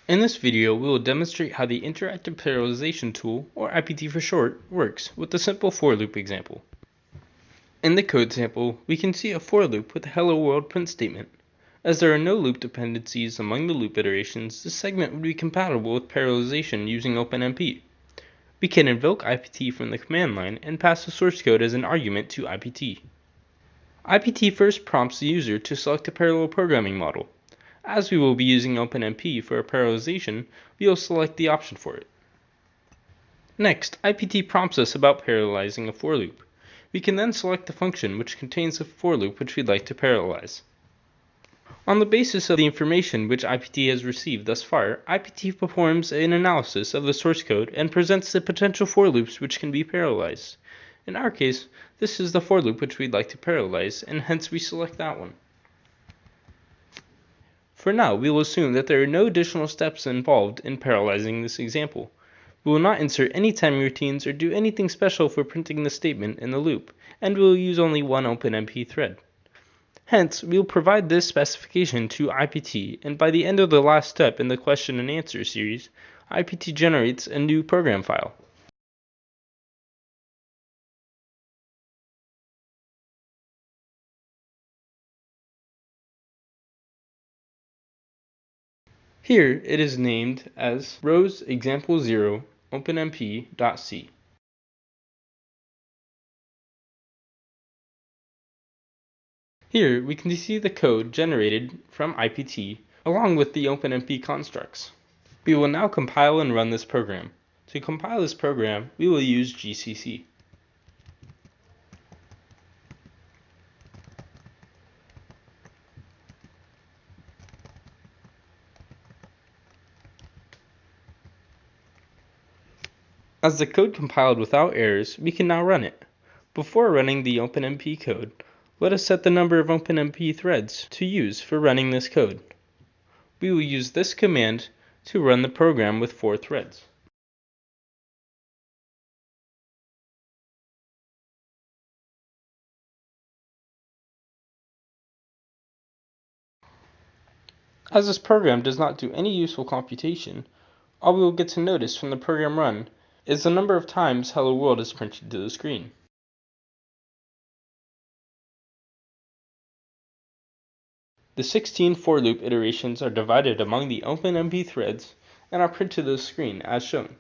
In this video, we will demonstrate how the Interactive Parallelization tool, or IPT for short, works with a simple for loop example. In the code sample, we can see a for loop with a hello world print statement. As there are no loop dependencies among the loop iterations, this segment would be compatible with parallelization using OpenMP. We can invoke IPT from the command line and pass the source code as an argument to IPT. IPT first prompts the user to select a parallel programming model. As we will be using OpenMP for parallelization, we will select the option for it. Next, IPT prompts us about parallelizing a for loop. We can then select the function which contains the for loop which we'd like to parallelize. On the basis of the information which IPT has received thus far, IPT performs an analysis of the source code and presents the potential for loops which can be parallelized. In our case, this is the for loop which we'd like to parallelize, and hence we select that one. For now, we will assume that there are no additional steps involved in parallelizing this example. We will not insert any timing routines or do anything special for printing the statement in the loop, and we will use only one OpenMP thread. Hence, we will provide this specification to IPT, and by the end of the last step in the question and answer series, IPT generates a new program file. Here it is named as rows example 0 openmp.c. Here we can see the code generated from IPT along with the OpenMP constructs. We will now compile and run this program. To compile this program, we will use GCC. As the code compiled without errors, we can now run it. Before running the OpenMP code, let us set the number of OpenMP threads to use for running this code. We will use this command to run the program with 4 threads. As this program does not do any useful computation, all we will get to notice from the program run is the number of times hello world is printed to the screen. The 16 for loop iterations are divided among the OpenMP threads and are printed to the screen as shown.